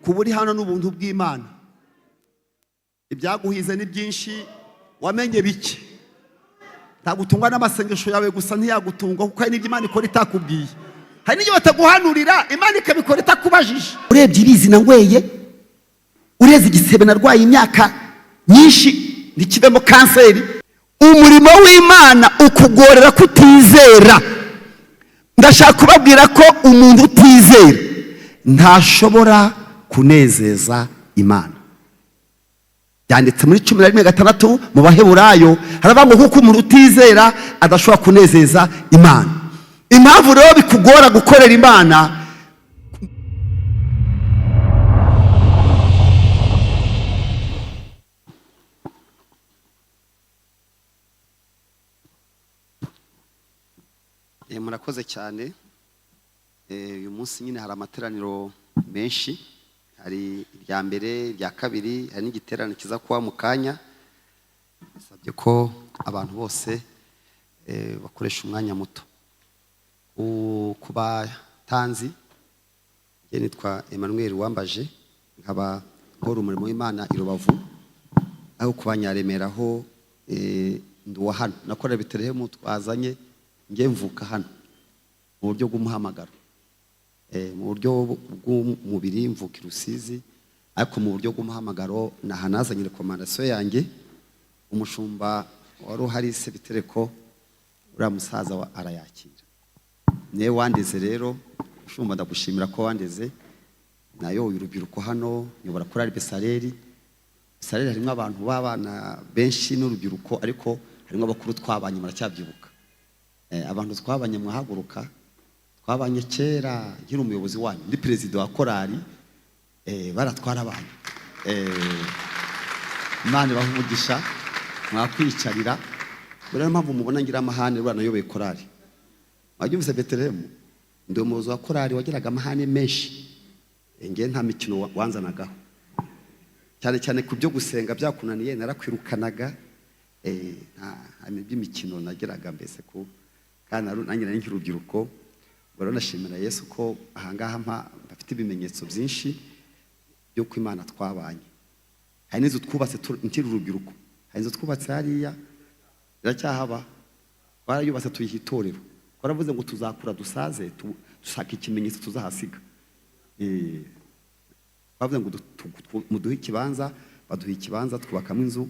kuba uri hano n'ubuntu bw'Imana. Ibyaguhize ni byinshi, wamenye bike. Ntagutungwa n'amasengesho yawe gusa, ntiyagutunga kuko hari n'ibyo Imana ikora itakubwiye. Hari n'ibyo bataguhanurira Imana ikabikora itakubajije. Urebye irizi nangweye, ureze igisebe narwaye imyaka nyinshi ntikibemo kanseri. Umurimo w'Imana ukugorera kutizera. Ndashaka kubabwira ko umuntu utizera ntashobora kunezeza Imana. Byanditse muri 11:6 mu Baheburayo, haravuga ngo kuko umuntu utizera adashobora kunezeza Imana. Impamvu rero bikugora gukorera Imana, murakoze cyane. Uyu munsi nyine hari amateraniro menshi, hari irya mbere, irya kabiri, hari n'igiterane kiza kuba mu kanya. Nasabye ko abantu bose bakoresha umwanya muto. Kuba tanzi, njye nitwa Emmanuel Wambaje, nkaba nkora umurimo w'Imana i Rubavu, aho kubanyaremera ho nduwa hano nakora Betelehemu twazanye nge mvuka hano mu buryo bw'umuhamagaro, mu buryo bw'umubiri mvuka i Rusizi, ariko mu buryo bw'umuhamagaro nahanazanye rekomandasiyo yanjye. Umushumba wari uhari se bitereko uriya musaza arayakira, niwe wandeze. Rero umushumba ndagushimira ko wandeze. Nayo urubyiruko hano nyobora kuri Besaleri. Besaleri harimo abantu b'abana benshi n'urubyiruko, ariko harimo abakuru twabanye, muracyabyibuka. Abantu twabanye mwahaguruka, twabanye kera nkiri umuyobozi wanyu, ndi perezida wa korali, baratwara abantu. Imana ibahe umugisha, mwakwicarira. Buriya mpamvu mubona ngira amahane rwa nayoboye korali. Wabyumvise Betelehemu, ndi umuyobozi wa korali wagiraga amahane menshi. Ngiye nta mikino wanzanagaho, cyane cyane ku byo gusenga byakunaniye narakwirukanaga. Nta by'imikino nageraga mbese ko kandi nanjye nari nk'urubyiruko. Rero nashimira Yesu ko ahangaha bafite ibimenyetso byinshi by'uko Imana twabanye. Hari n'izo twubatse nkiri urubyiruko, hari n'izo twubatse hariya iracyahaba, barayubatse tuyiha itorero. Baravuze ngo tuzakura dusaze dushaka ikimenyetso tuzahasiga. Bavuze ngo muduhe ikibanza, baduha ikibanza twubakamo inzu.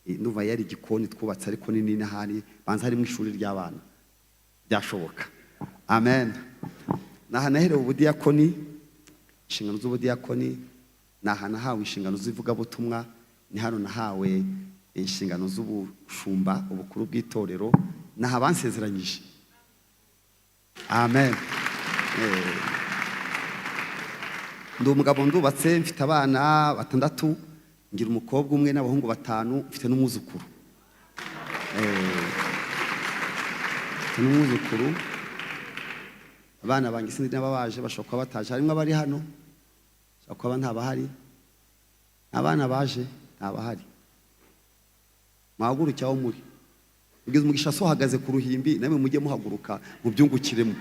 Nuva yari igikoni twubatse ariko nini n'ahari banza harimo ishuri ry'abana. Byashoboka. Amen. Nahanaherewe ubudiyakoni, inshingano z'ubudiyakoni. Nahanahawe inshingano z'ivugabutumwa. Ni hano nahawe inshingano z'ubushumba, ubukuru bw'itorero. Naha bansezeranyije. Amen. Ndi umugabo ndubatse, mfite abana 6, ngira umukobwa umwe n'abahungu 5, mfite n'umwuzukuru. N'umwuzukuru. Abana banjye sindi n'ababaje, bashobora kuba bataje. Harimo abari hano, bashobora kuba ntabahari. Abana baje ntabahari. Muhaguruke aho muri. Ugeze umugisha so hagaze ku ruhimbi, namwe mujye muhaguruka mu byungukiremo.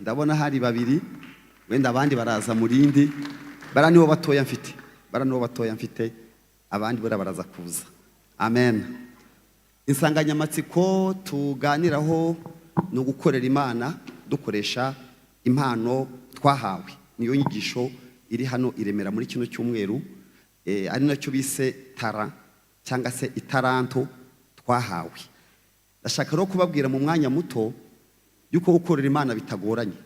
Ndabona hari 2, wenda abandi baraza murindi. Bara nibo batoya mfite, abandi baraza kuza. Amen. Insanganyamatsiko tuganiraho no gukorera Imana dukoresha impano twahawe. Niyo nyigisho iri hano iremera muri kino cyumweru, ari nacyo bise tara cyangwa se itaranto twahawe. Ndashaka rero kubabwira mu mwanya muto yuko gukorera Imana bitagoranye.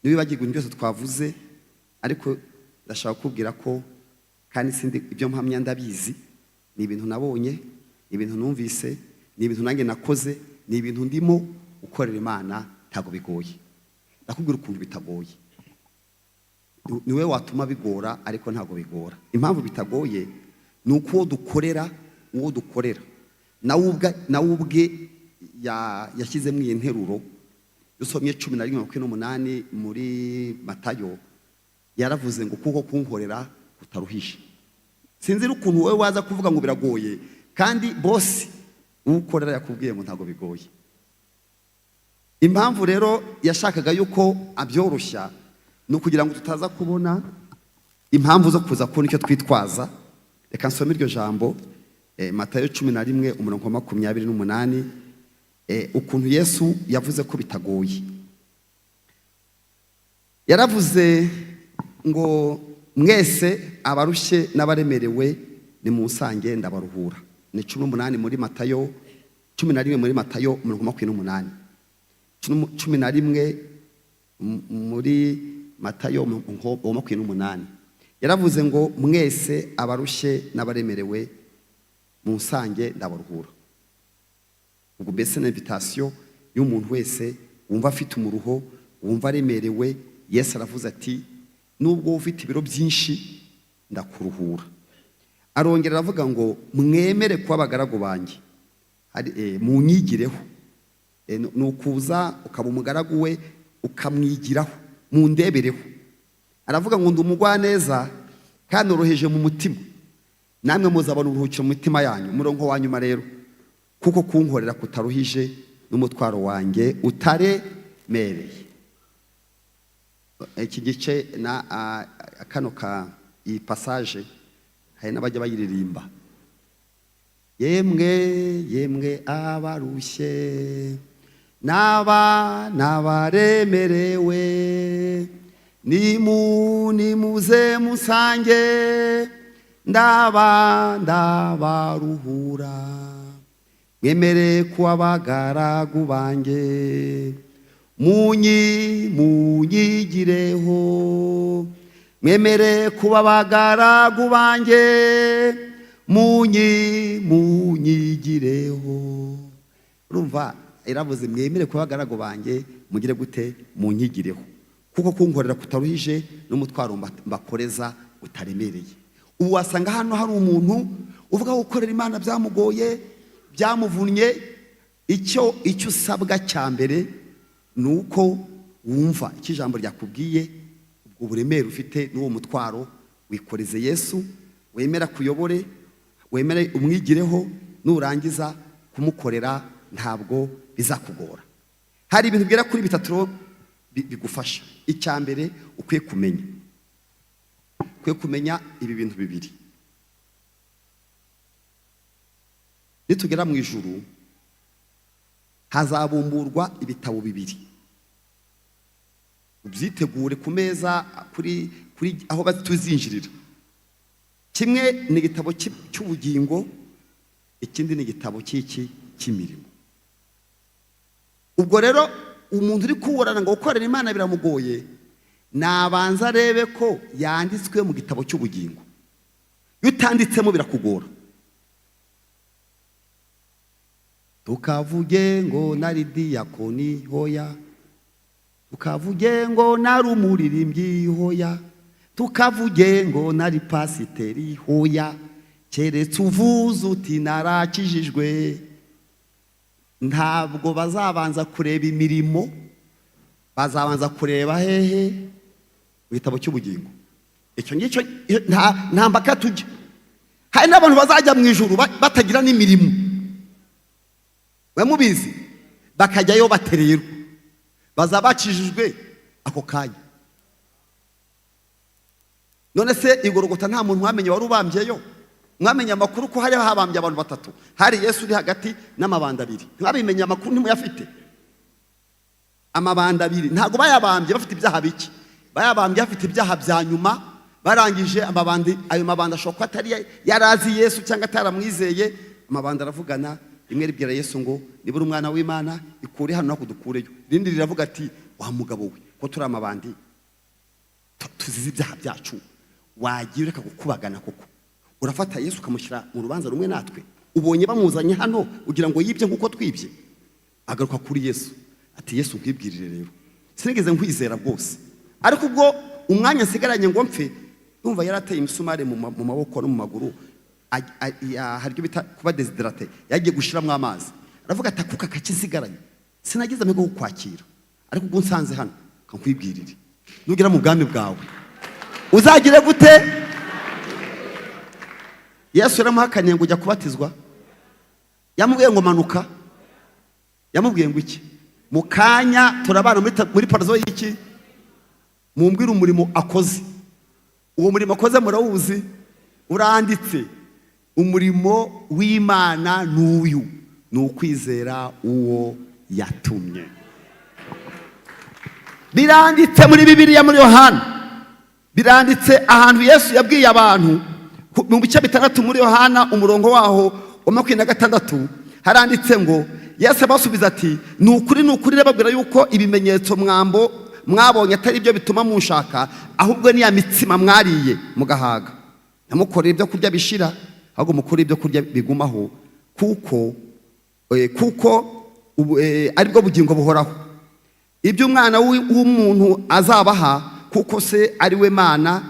Nibibagirwa byose twavuze, ariko ndashaka kubwira ko kandi sindi ibyo mpamya ndabizi. Ni ibintu nabonye, ni ibintu numvise, ni ibintu nanjye nakoze, ni ibintu ndimo gukorera Imana. Ntago bigoye. Ndakubwira ukuntu bitagoye. Niwe watuma bigora, ariko ntago bigora. Impamvu bitagoye ni uko uwo dukorera nawe ubwe yashyizemo iyi nteruro. Dusomye 11:8 muri Matayo, yaravuze ngo kuko kunkorera kutaruhisha. Sinzi ukuntu wowe waza kuvuga ngo biragoye, kandi bosi ukorera yakubwiye ngo ntago bigoye. Impamvu rero yashakaga yuko abyoroshya ni ukugira ngo tutaza kubona impamvu zo kuza kubona icyo twitwaza. Reka nsome iryo jambo, Matayo 11:28, ukuntu Yesu yavuze ko bitagoye. Yaravuze ngo mwese abarushye n'abaremerewe nimunsange ndabaruhura. Ni 18 muri Matayo, 11 muri Matayo 28, 11 muri Matayo 28. Yaravuze ngo mwese abarushye n'abaremerewe munsange ndabaruhura. Ubwo mbese na invitation y'umuntu wese wumva afite umuruho, wumva aremerewe. Yesu aravuze ati nubwo ufite ibiro byinshi ndakuruhura. Arongera aravuga ngo mwemere kuba abagaragu banjye, munyigireho. Nukuza ukaba umugaragu we ukamwigiraho, mundebereho. Aravuga ngo ndi umugwaneza kandi uruhije mu mutima, namwe muzabona uruhukiro mu mitima yanyu. Umurongo wa nyuma rero, kuko kunkorera kutaruhije n'umutwaro wanjye utaremereye. Iki gice na kano iyi passage hari n'abajya bayiririmba. Yemwe abarushye n'abaremerewe nimuze musange ndabaruhura. Mwemere kuba abagaragu banjye munyigireho. Mwemere kuba abagaragu banjye munyigireho. Urumva iravuze mwemere kuba abagaragu banjye mugire gute? Munyigireho, kuko kunkorera kutaruhije n'umutwaro mbakoreza utaremereye. Ubu wasanga hano hari umuntu uvuga gukorera Imana byamugoye, byamuvunnye. Icyo usabwa cya mbere nuko wumva icyo ijambo ryakubwiye, ubwo buremere ufite n'uwo mutwaro wikoreze Yesu, wemera kuyobore, wemere umwigireho. Nurangiza kumukorera ntabwo bizakugora. Hari ibintu bigera kuri 3 bigufasha. Icya mbere ukwiye kumenya ibi bintu 2. Nitugera mu ijuru hazabumburwa ibitabo 2. Ubyitegure ku meza kuri aho batuzinjirira. Kimwe ni igitabo cy'ubugingo, ikindi ni igitabo cy'imirimo. Ubwo rero umuntu uri kuburana ngo gukorera Imana biramugoye, nabanza arebe ko yanditswe mu gitabo cy'ubugingo. Iyo utanditsemo birakugora. Tukavuge ngo nari diyakoni hoya, tukavuge ngo nari umuririmbyi hoya, tukavuge ngo nari pasiteri hoya, keretse uvuze uti narakijijwe. Ntabwo bazabanza kureba imirimo, bazabanza kureba hehe? Mu gitabo cy'ubugingo. Icyo ngicyo nta mpaka tujya. Hari n'abantu bazajya mu ijuru batagira n'imirimo, bamubizi, bakajyayo batererwa, bazabakijijwe ako kanya. None se igorogota nta muntu mwamenye wari ubambyeyo? Mwamenye amakuru ko hari habambye abantu 3, hari Yesu uri hagati n'amabanda 2. Mwabimenye amakuru ntimuyafite? Amabanda 2 ntago bayabambye bafite ibyaha biki, bayabambye bafite ibyaha bya nyuma. Barangije ayo mabanda ashobora atari yarazi Yesu cyangwa ataramwizeye. Amabanda aravugana, rimwe ribwira Yesu ngo nibura umwana w'Imana ikure hano nakudukureyo. Rindi riravuga ati wa mugabo we, ko turi amabandi tuzize ibyaha byacu, wagiye ureka gukubagana koko? Urafata Yesu ukamushyira mu rubanza rumwe natwe? Ubonye bamuzanye hano ugira ngo yibye nkuko twibye? Agaruka kuri Yesu ati Yesu nkwibwirire rero, sinigeze nkwizera bwose, ariko ubwo umwanya nsigaranye ngo mpfe. Umva yarateye imisumari mu maboko no mu maguru, haryo bita kuba desiderate, yagiye gushiramo amazi. Aravuga ati akuka kakisigaranye sinagize amego kwakira, ariko ubwo nsanze hano kankwibwirire, nugira mu bwami bwawe uzagire gute? Yesu yaramuhakaniye ngo ujya kubatizwa. Yamubwiye ngo manuka, yamubwiye ngo iki? Mu kanya turabana muri parazo y'iki? mumbwire umurimo akoze. Uwo murimo akoze murawuzi, uranditse. Umurimo w'Imana n'uyu ni ukwizera uwo yatumye. Biranditse muri Bibiliya muri Yohana, biranditse ahantu Yesu yabwiye abantu mu bice 6 muri Yohana umurongo waho wa 26 haranditse ngo Yesu abasubiza ati nukuri babwira yuko ibimenyetso mwabonye atari byo bituma munshaka, ahubwo ni ya mitsima mwariye mugahaga. Namukoreye ibyo kurya bishira, ahubwo mukore ibyo kurya bigumaho, kuko aribwo bugingo buhoraho. Ibyo umwana w'umuntu azabaha, kuko se ari we Mana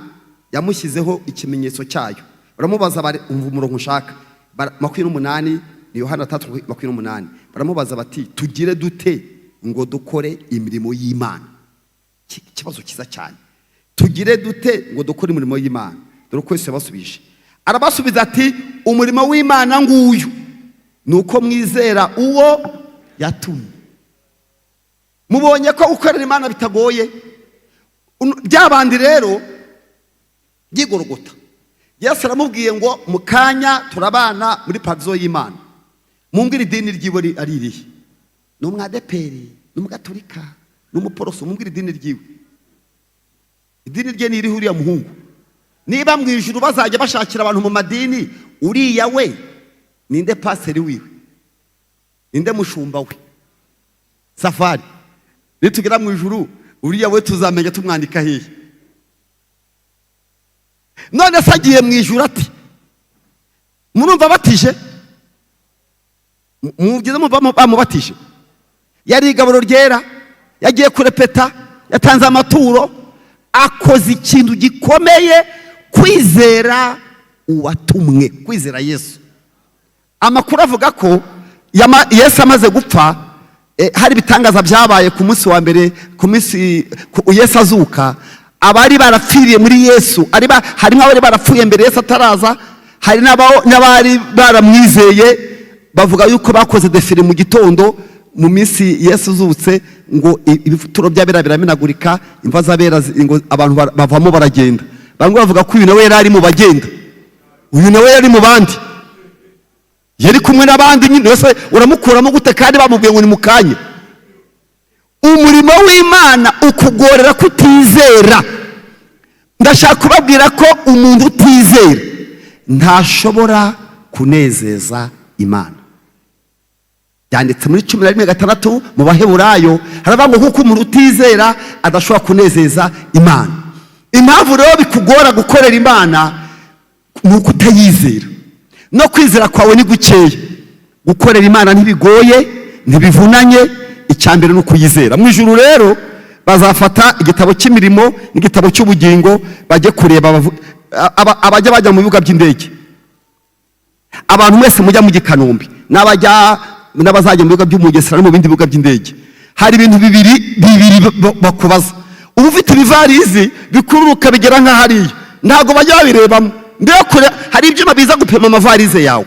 yamushyizeho ikimenyetso cyayo. Baramubaza umva umurongo ushaka 28 ni Yohana 3:28. Baramubaza bati tugire dute ngo dukore imirimo y'Imana? Ikibazo kiza cyane. Tugire dute ngo dukore imirimo y'Imana? Dore ko Yesu yabasubije. Arabasubiza ati umurimo w'Imana nguyu nuko mwizera uwo yatumye. Mubonye ko gukorera Imana bitagoye. Byabandi rero by'Igorogota, Yesu aramubwiye ngo mukanya turabana muri paradizo y'Imana. Mumbwire idini ryiwe ari irihe? Ni umwadeperi, ni umugatolika, ni umuporoso. Mumbwire idini ryiwe. Idini rye ni irihe uriya muhungu? Niba mu ijuru bazajya bashakira abantu mu madini, uriya we ninde paseri wiwe? Ninde mushumba we? Safari nitugera mu ijuru uriya we tuzamenya tumwandika hehe? None se agiye mu ijuru ati murumva batije? Mugeze bamubatije? Yari igaburo ryera, yagiye kurepeta, yatanze amaturo, akoze ikintu gikomeye, kwizera uwatumwe, kwizera Yesu. Amakuru avuga ko Yesu amaze gupfa, hari bitangaza byabaye ku munsi wa mbere, ku munsi Yesu azuka. Abari barapfiriye muri Yesu, harimo abari barapfuye mbere Yesu ataraza, hari n'abari baramwizeye. Bavuga yuko bakoze defile mu gitondo mu minsi Yesu azutse, ngo ibituro by'abera biramenagurika, imva z'abera ngo abantu bavamo baragenda. Bamwe bavuga ko uyu nawe yari ari mu bagenda, uyu nawe yari mu bandi, yari kumwe n'abandi. Nyine wese uramukuramo gute kandi bamubwiye ngo ni mukanye? Umurimo w'Imana ukugorera kutizera. Ndashaka kubabwira ko umuntu utizera ntashobora kunezeza Imana. Byanditse muri 11:6 mu Baheburayo, haravuga ngo kuko umuntu utizera adashobora kunezeza Imana. Impamvu rero bikugora gukorera Imana ni uko utayizera. No kwizera kwawe ni gukeya. Gukorera Imana ntibigoye, ntibivunanye, icyambere no kuyizera. Mu ijuru rero bazafata igitabo cy'imirimo n'igitabo cy'ubugingo, bajye kureba abajya bajya mu bibuga by'indege. Abantu mwese mujya mu Gikanombe n'abazajya mu bibuga by'Umugesera no mu bindi bibuga by'indege, hari ibintu bibiri bakubaza. Ubu ufite ibivarizi bikururuka bigera nka hariya, ntago bajya babirebamo. Mbere hari ibyuma biza gupima amavarize yawe,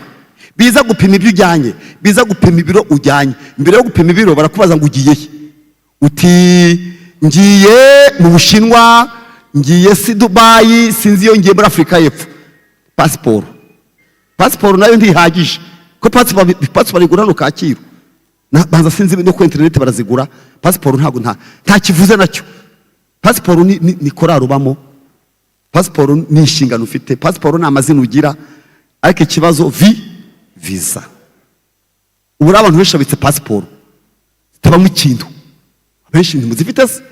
biza gupima ibyo ujyanye, biza gupima ibiro ujyanye. Mbere yo gupima ibiro barakubaza ngo ugiye he? Uti ngiye mu Bushinwa, ngiye si Dubai, sinzi iyo ngiye muri Afrika y'Epfo. Passport nayo ntihagije, ko passport igura no Kacyiru. Banza sinzi no ku internet barazigura. Passport ntago nta kivuze nacyo. Passport ni korari ubamo, passport ni inshingano ufite, passport ni amazina ugira. Ariko ikibazo visa. Ubura abantu benshi babitse passport zitabamo ikintu, benshi ntimuzifite se.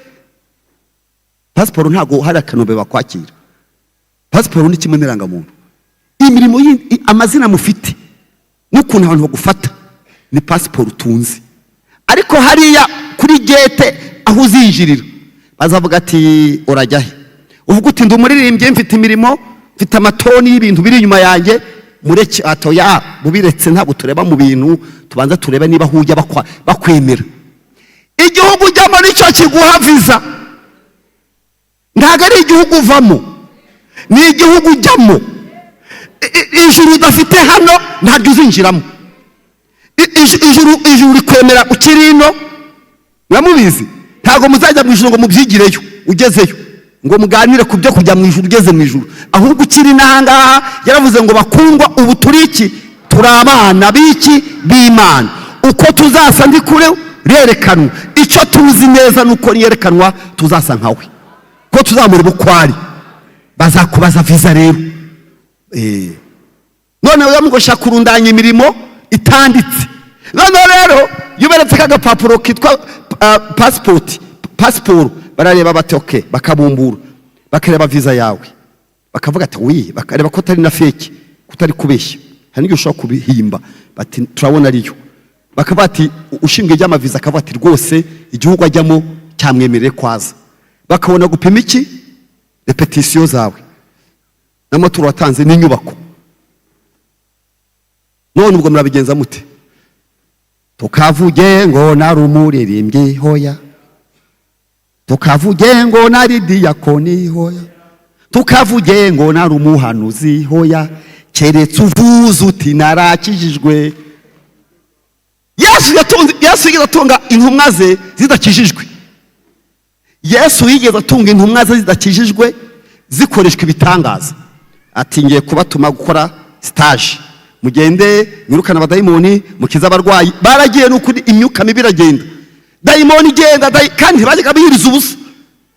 Passport ntago hari akanombe bakwakira. Passport ni kimwe n'irangamuntu. Imirimo amazina mufite n'ukuntu abantu bagufata ni passport utunze. Ariko hariya kuri gate aho uzinjirira bazavuga ati urajya he? Uvuga uti ndi umuririmbyi, mfite imirimo, mfite amatoni y'ibintu biri inyuma yanjye, mureke atoya bubiretse, ntabwo tureba mu bintu, tubanza tureba niba hujya bakwemera. Igihugu ujyamo nicyo kiguha visa, ntabwo ari igihugu uvamo, ni igihugu ujyamo. Ijuru udafite hano ntabwo uzinjiramo. Ijuru rikwemera ukiri ino, muramubizi. Ntabwo muzajya mu ijuru ngo mubyigireyo ugezeyo. ngo muganire ku byo kujya mu ijuru ugeze mu ijuru, ahubwo ukiri n'ahangaha yaravuze ngo bakundwa ubu turi iki, turi abana b'iki, b'Imana. Uko tuzasa ndi kure rerekanwa, icyo tuzi neza nuko niyerekanwa tuzasa nkawe, ko tuzamureba uko ari. Bazakubaza viza rero, none uyamugoshaka kurundanya imirimo itanditse. None rero yuberetse kagapapuro kitwa pasiporo, barareba bati okay, bakabumbura bakareba viza yawe, bakavuga ati oui, bakareba ko tari na fake, kutari kubeshya, hari n'icyo ushobora kubihimba, bati turabona ariyo. Bakavuga ati ushinzwe ijyama viza akavuga ati rwose igihugu ajyamo cyamwemereye kwaza. Bakabona gupima iki, repetition zawe n'amaturo watanze n'inyubako. None ubwo murabigenza mute? Tukavuge ngo nari umuririmbyi hoya, tukavuge ngo nari diyakoni hoya, tukavuge ngo nari umuhanuzi hoya, keretse uvuze uti narakijijwe. Yesu yigeze atunga intumwa ze zidakijijwe. Yesu yigeze atunga intumwa ze zidakijijwe zikoreshwa ibitangaza. Ati ngiye kubatuma gukora stage, mugende mwirukana abadayimoni, mukiza abarwayi. Baragiye n'ukuri imyuka mibi iragenda, dayimoni igenda, kandi bajyaga biyiriza ubusa.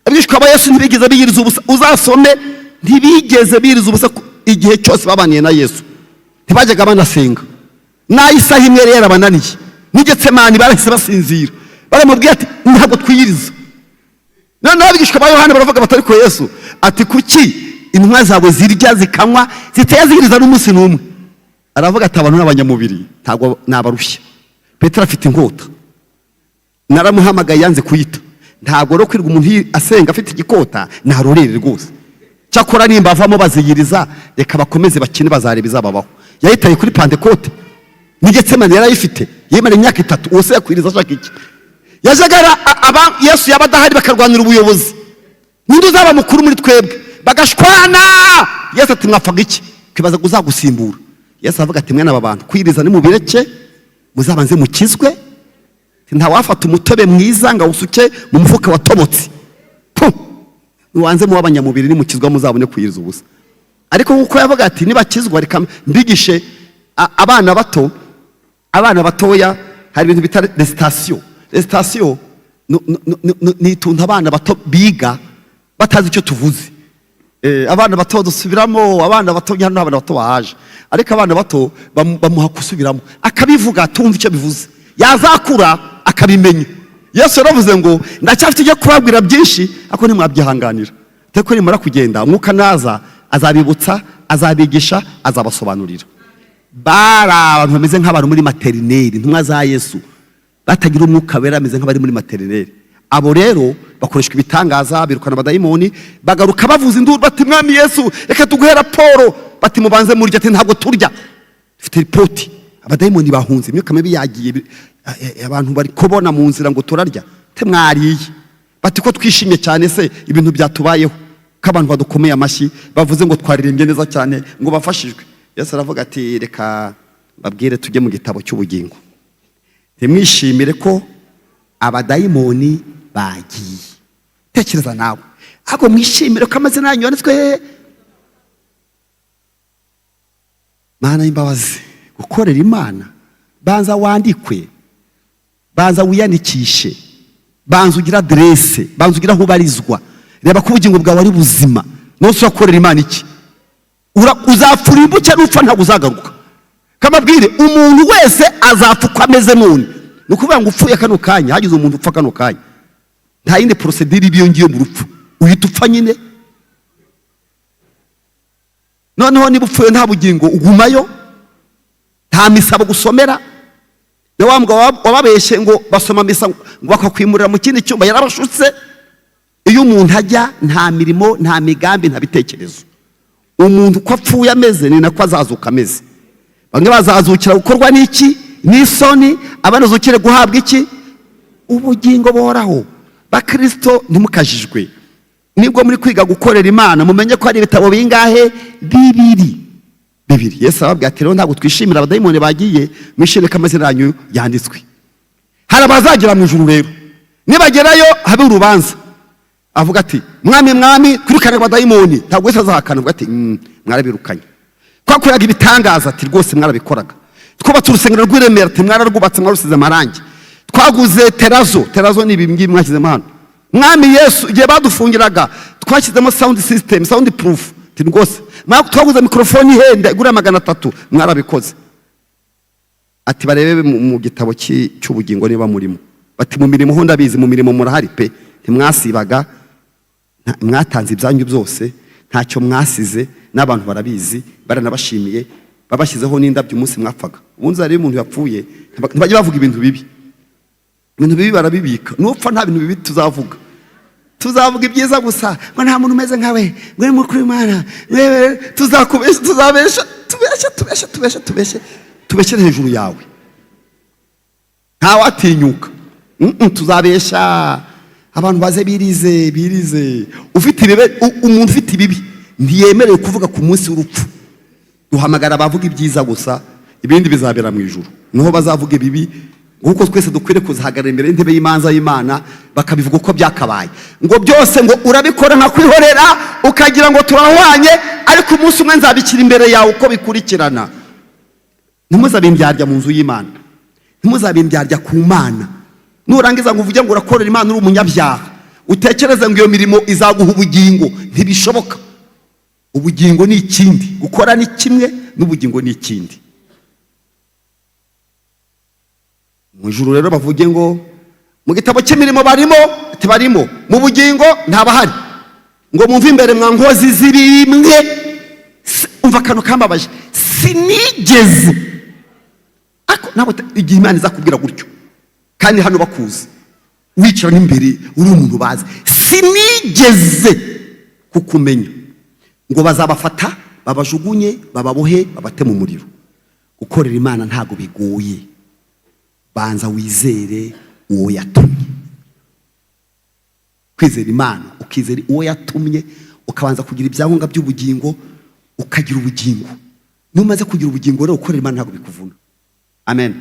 Abigishwa ba Yesu ntibigeze biyiriza ubusa. Uzasome ntibigeze biyiriza ubusa igihe cyose babaniye na Yesu. Ntibajyaga banasenga. Isaha imwe rero abananiye, n'Getsemani barahise basinzira. Baramubwiye ati ntabwo twiyiriza. None abigishwa ba Yohana baravuga batari ko Yesu ati kuki intumwa zawe zirya zikanywa zitayaziriza n'umunsi n'umwe? Aravuga ati abantu n'abanyamubiri ntabwo nabarushya. Petero afite inkota, naramuhamagaye yanze kuyita. Ntabwo ro kwirwa umuntu asenga afite igikota narorere rwose. Cyakora nimba avamo baziyiriza, reka bakomeze bakine bazareba izababaho. Yahitaye kuri Pentecote, n'Getsemani yarayifite, yemera imyaka 3. Uwose yakwiriza ashaka iki? Yajagara Yesu yabadahari bakarwanira ubuyobozi. Ninde uzaba mukuru muri twebwe? Bagashwana. Yesu ati mwafaga iki? Kibaza kuzagusimbura. Yesu avuga ati mwana abantu kwiriza ni mubireke, muzabanze mukizwe. Nta wafata umutobe mwiza nga usuke mu mufuka watobotse. Nuwanze mu w'abanyamubiri ni mukizwa muzabone kwiriza ubusa. Ariko nkuko yavuga ati nibakizwa reka mbigishe abana bato. Abana batoya hari ibintu bita recitation. Recitation ni tuntu abana bato biga batazi icyo tuvuze. Abana bato dusubiramo, abana bato nyana abana bato bahaje. Ariko abana bato bamuha kusubiramo akabivuga tumva icyo bivuze, yazakura akabimenya. Yesu yaravuze ngo ndacyafite icyo kubabwira byinshi ako ntimwabyihanganira. Teko nimara kugenda umwuka naza azabibutsa, azabigisha, azabasobanurira. Bara abantu bameze nk'abantu muri materineri, ntumwa za Yesu batagira umwuka wera, ameze nk'abari muri materineri. Abo rero bakoreshwa ibitangaza, birukana abadayimoni, bagaruka bavuza induru bati mwami Yesu reka tuguhe raporo. Bati mubanze murya. Ati ntabwo turya, dufite ripoti. Abadayimoni bahunze, imyuka mibi yagiye, abantu bari kubona mu nzira ngo turarya. Te mwariye. Bati ko twishimye cyane se ibintu byatubayeho, ko abantu badukomeye amashyi bavuze ngo twaririmbye neza cyane ngo bafashijwe. Yesu aravuga ati reka babwire tujye mu gitabo cy'ubugingo. Ntimwishimire ko abadayimoni bagiye. Tekereza nawe, ahubwo mwishimire ko amazina yanyu yanditswe. Mana y'imbabazi, gukorera Imana banza wandikwe, banza wiyandikishe, banza ugira adresse, banza ugira aho ubarizwa. Reba ko ubugingo bwawe ari buzima. Nose urakorera Imana iki? Uzapfura imbuke n'upfa ntabwo uzagaruka. Kamabwire umuntu wese azapfa uko ameze none. Nukuvuga ngo upfuye kano kanya, hagize umuntu upfa kano kanya, nta yindi procedure ibiyongiye mu rupfu, uhita upfa nyine. Noneho niba upfuye nta bugingo ugumayo, nta misabo gusomera. Yawambwa wababeshe ngo basoma misa ngo bakakwimurira mu kindi cyumba, yarabashutse. Iyo umuntu ajya nta mirimo, nta migambi, nta bitekerezo. Umuntu ko apfuye ameze ni nako azazuka ameze. Bamwe bazazukira gukorwa n'iki? N'isoni. Abandi bazukire guhabwa iki? Ubugingo boraho. Bakristo ntimukajijwe. Nibwo muri kwiga gukorera Imana mumenye ko ari ibitabo bingahe? Bibiri. Yesu ababwira ati rero ntabwo twishimira abadayimoni bagiye, mwishimire ko amazina yanyu yanditswe. Hari abazagira mu ijuru rero, nibagerayo habe urubanza. avuga ati mwami mwami kwirukana abadayimoni, ntabwo wese azahakana, avuga ati mwarabirukanye. Twakoraga ibitangaza, ati rwose mwarabikoraga. Twubatse urusengero rw'i Remera, ati mwararwubatse mwarusize amarangi. Twaguze terazo ni ibi ngibi mwashyizemo hano. Mwami Yesu igihe badufungiraga twashyizemo sound system, sound proof, ati rwose twaguze mikrofoni ihenda igura 300, mwarabikoze. Ati barebe mu gitabo cy'ubugingo niba murimo. Bati mu mirimo ho ndabizi, mu mirimo murahari pe, ntimwasibaga, mwatanze ibyanyu byose, ntacyo mwasize, n'abantu barabizi, baranabashimiye, babashyizeho n'indabyo umunsi mwapfaga. Ubundi ari umuntu yapfuye ntibajye bavuga ibintu bibi. Ibintu bibi barabibika, nupfa nta bintu bibi tuzavuga ibyiza gusa, ngo nta muntu umeze nkawe, ngo ni mukuru w'Imana, tubeshe hejuru yawe, ntawatinyuka. Tuzabesha abantu baze birize. Umuntu ufite ibibi ntiyemerewe kuvuga ku munsi w'urupfu. Duhamagara abavuga ibyiza gusa, ibindi bizabera mu ijuru, niho bazavuga ibibi. Nguko twese dukwiriye kuzahagarara imbere y'intebe y'imanza y'Imana, bakabivuga uko byakabaye, ngo byose ngo urabikora nka kwihorera ukagira ngo turahwanye, ariko umunsi umwe nzabikira imbere yawe uko bikurikirana. Ntimuzabindyarya mu nzu y'Imana, ntimuzabindyarya ku Mana. Nurangiza ngo uvuge ngo urakorera Imana uri umunyabyaha, utekereze ngo iyo mirimo izaguha ubugingo, ntibishoboka. Ubugingo ni ikindi, gukora ni kimwe, n'ubugingo ni ikindi. Mu ijuru rero bavuge ngo mu gitabo cy'imirimo barimo, mu bugingo ntabahari. Ngo mumve imbere mwa nkozi z'ibimwe. Umva kano kambabaje, sinigeze ako nabo igihe Imana iza kubwira gutyo, kandi hano bakuzi wicara n'imbere uri umuntu bazi, sinigeze kukumenya. Ngo bazabafata babajugunye, bababohe, babate mu muriro. Gukorera Imana ntago bigoye, banza wizere uwo yatumye. Kwizera Imana, ukizera uwo yatumye, ukabanza kugira ibyangombwa by'ubugingo, ukagira ubugingo. Numaze kugira ubugingo rero ukorera Imana ntago bikuvuna. Amen.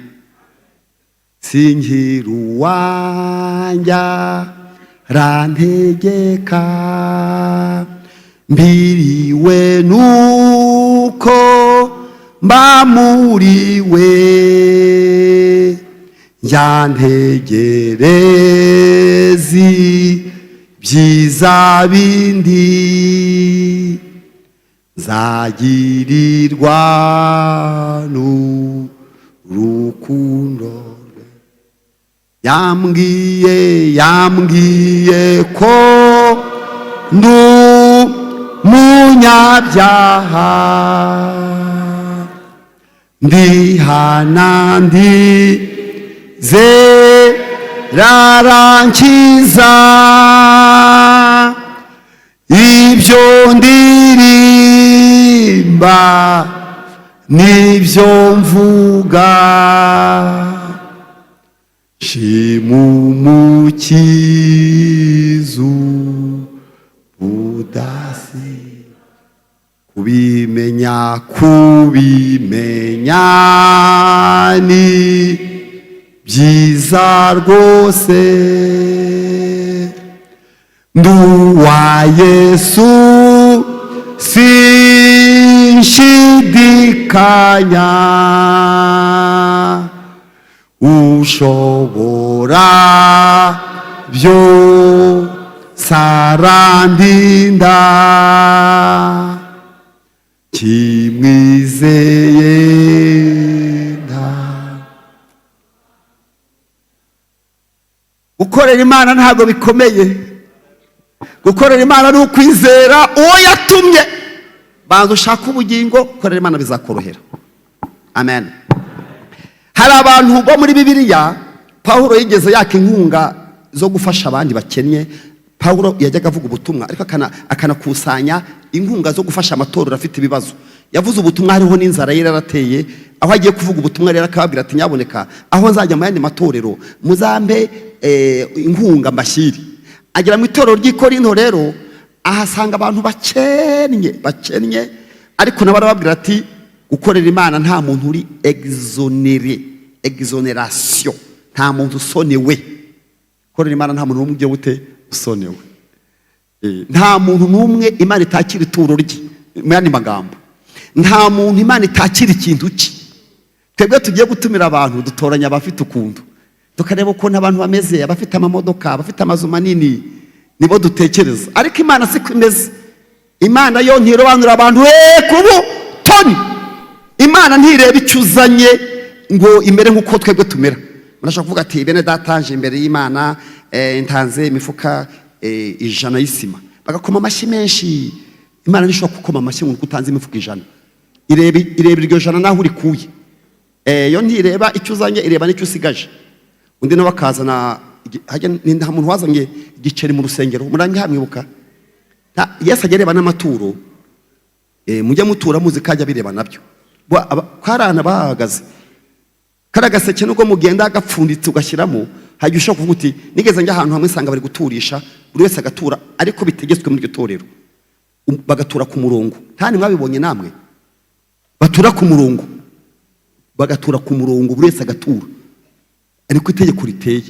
Singiru wanja rantegeka, mbiriwe nuko mbamuriwe, yantegerezi byiza bindi, nzagirirwa n'urukundo rwe. Yambwiye ko munyabyaha, ndihana rarankiza, ibyo ndirimba nibyo mvuga, shimumukizu budasi. Kubimenya ni byiza rwose, nduwa Yesu sinshidikanya, ushobora byose arandinda, kimwizeye gukorera Imana ntago bikomeye. Gukorera Imana ni ukwizera uwo yatumye. Banza ushaka ubugingo, gukorera Imana bizakorohera. Amen. Hari abantu bo muri Bibiliya Pawulo yigeze yaka inkunga zo gufasha abandi bakennye. Pawulo yajyaga avuga ubutumwa, ariko akanakusanya inkunga zo gufasha amatorero afite ibibazo. Yavuze ubutumwa hariho n'inzara yarateye, aho agiye kuvuga ubutumwa rero akababwira ati nyaboneka aho nzajya mu yandi matorero muzambe inkunga mbashyiri. Agera mu itorero ry'Ikorinto rero ahasanga abantu bakennye, ariko nabarababwira ati gukorera Imana nta muntu uri exoneration, nta muntu usonewe. Gukorera Imana nta muntu umwe ujye usonewe. nta muntu n'umwe Imana itakira ituro rye. Mu yandi magambo, nta muntu Imana itakira ikintu cye. Twebwe tugiye gutumira abantu, dutoranya abafite ukuntu, tukareba ukuntu abantu bameze, abafite amamodoka, abafite amazu manini, nibo dutekereza. Ariko Imana siko imeze. Imana yo ntirobanura abantu kubu toni. Imana ntireba icyo uzanye ngo imere nk'uko twebwe tumera. Murashaka kuvuga ati bene datanje imbere y'Imana ntanze imifuka 100 y'isima, bagakoma amashyi menshi. Imana nishobora gukoma amashyi ngo utanze imifuka 100. Ireba iryo 100 naho urikuye. Yo ntireba icyo uzanye, ireba n'icyo usigaje. Undi nawe akazana hajya nta muntu wazanye igiceri mu rusengero, murangi hamwibuka. Yesu agereba n'amaturo, mujya mutura muzi kajya bireba nabyo. Karana bahagaze, karagaseke nubwo mugenda agapfunditse ugashyiramo, hajya ushaka kuvuga uti nigeze njya ahantu hamwe nsanga bari guturisha, buri wese agatura ariko bitegetswe muri iryo torero, bagatura ku murongo. Kandi mwabibonye namwe, batura ku murongo, bagatura ku murongo, buri wese agatura ariko itegeko riteye.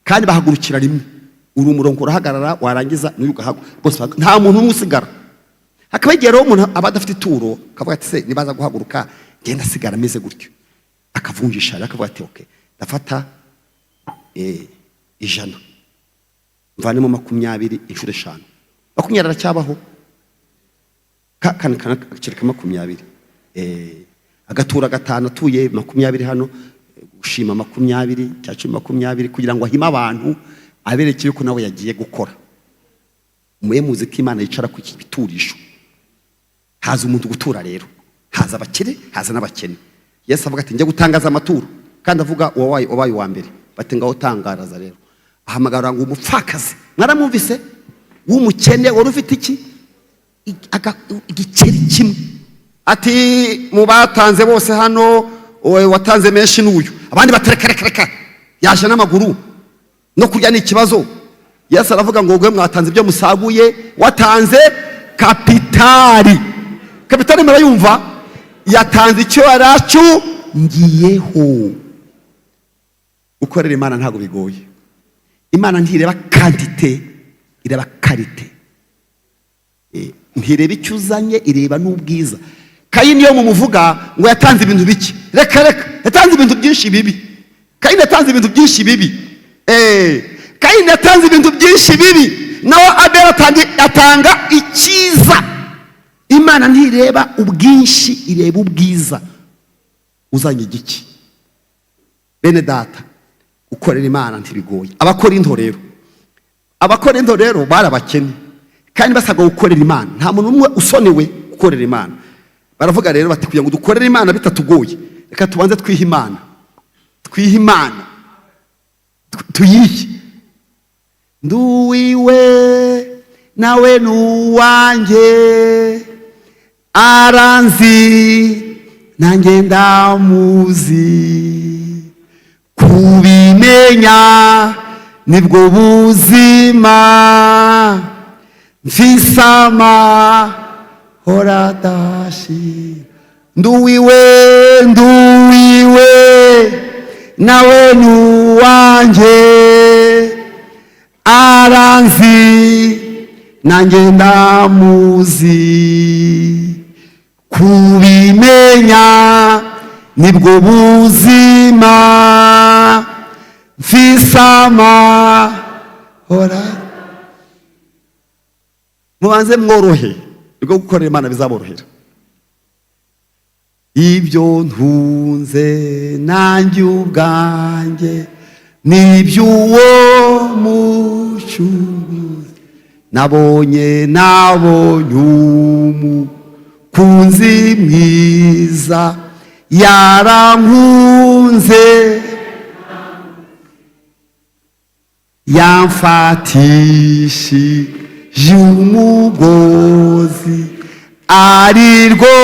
Kandi bahagurukira rimwe, uri umurongo urahagarara, warangiza n'uyu ugahagwa, bose nta muntu umwe usigara. Hakaba igihe rero umuntu aba adafite ituro, akavuga ati se nibaza guhaguruka ngenda asigara ameze gutyo, akavunjisha akavuga ati okay, ndafata 100 mvanemo 20 inshuro 5. 20 aracyabaho, kana kireka 20, agatura gatanu atuye 20 hano, gushima 20 cyacu 20, kugira ngo ahima abantu aberekeye ko nawe yagiye gukora. Muye muzi ko Imana yicara ku biturisho. Haza umuntu gutura rero, haza abakire, haza n'abakene. Yesu avuga ati njye gutangaza amaturo, kandi avuga wabaye wa mbere. Bati ngaho tangaraza rero. Ahamagara ngo umupfakazi, mwaramwumvise, w'umukene wari ufite iki igiceri kimwe. Ati mu batanze bose hano watanze menshi n'uyu, abandi baterekereka yaje n'amaguru no kurya ni ikibazo. Yesu aravuga ngo gwe mwatanze ibyo musaguye, watanze kapitali. Kapitali murayumva, yatanze icyo yaracu ngiyeho. Gukorera Imana ntago bigoye. Imana ntireba quantité, ireba qualité. Ntireba icyo uzanye, ireba n'ubwiza. Kayini yo mumuvuga ngo yatanze ibintu biki, reka yatanze ibintu byinshi bibi. Kayini yatanze ibintu byinshi bibi. Kayini yatanze ibintu byinshi bibi, nawe Abeli atanga icyiza. Imana ntireba ubwinshi, ireba ubwiza. Uzanye igiki? Bene data, gukorera Imana ntibigoye. Abakorinto rero barabakene kandi basaga gukorera Imana. Nta muntu umwe usonewe gukorera Imana. Baravuga rero bati kugira ngo dukorere Imana bitatugoye, reka tubanze twiha Imana, tuyihe. Nduwiwe nawe nuwanjye, aranzi nanjye ndamuzi. Kubimenya nibwo buzima, mfisama horadashi. Nduwiwe nawe nuwanjye, aranzi nanjye ndamuzi. Kubimenya nibwo buzima, mfisama hora. Mubanze mworohe, ubwo gukorera Imana bizaborohera. Ibyo ntunze nanjye ubwanjye niby'uwo mucunguzi. Nabonye umukunzi mwiza, yarankunze, yamfatishije umugozi, arirwo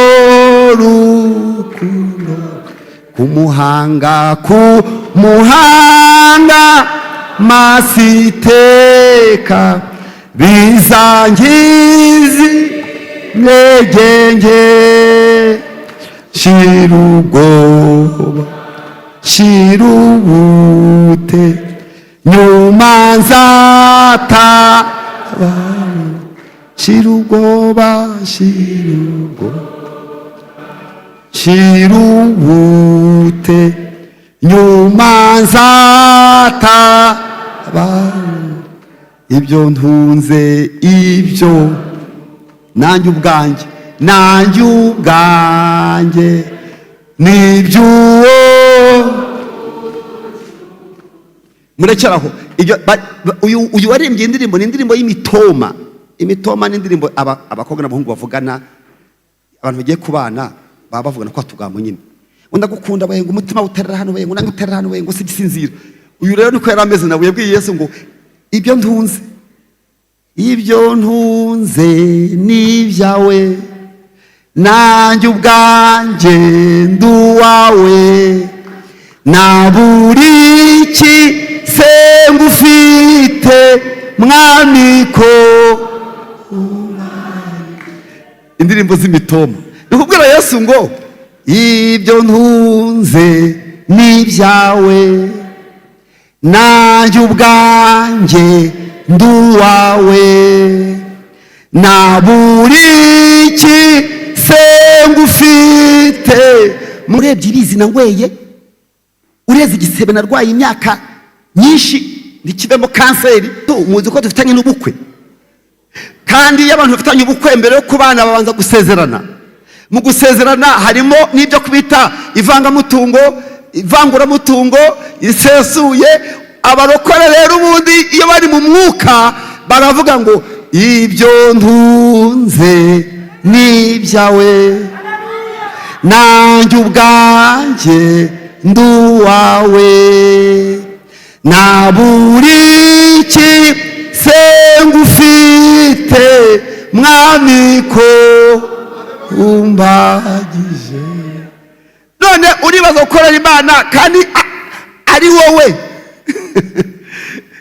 rukundo. Kumuhanga masiteka, bizangizi negenge. Shirubwoba shirubute, nyuma nzataba shira ubwoba, shira ubute, nyuma nzataba ibyo ntunze, ibyo nanjye ubwanjye n'iby'uwo. Murekeraho uyu waririmbye indirimbo, ni indirimbo y'imitoma. Imitoma ni indirimbo abakobwa n'abahungu bavugana, abantu bagiye kubana baba bavugana kwa tugambo nyine. Undagukunda we, ngo umutima uterera hano we, ngo nange uterera hano we, ngo sigisinzira. Uyu rero niko yari ameze nawe, yabwiye Yesu ngo ibyo ntunze n'ibyawe, nanjye ubwanjye nduwawe, na buri se ngufite mwami ko. Indirimbo z'imitoma. Nikubwira Yesu ngo ibyo ntunze n'ibyawe, nanjye ubwanjye nduwawe, na buri se ngufite. Murebye ibizi nangweye, ureze igisebe narwaye imyaka nyinshi ntikivemo kanseri. Muzi ko dufitanye n'ubukwe, kandi iyo abantu bafitanye ubukwe mbere yo kubana babanza gusezerana. Mu gusezerana harimo n'ibyo kubita ivanguramutungo risesuye. Abarokore rero ubundi iyo bari mu mwuka baravuga ngo ibyo ntunze n'ibyawe, nanjye ubwanjye nduwawe, na buri se ngufite mwami ko umbagije. None uribaza gukorera Imana kandi ari wowe.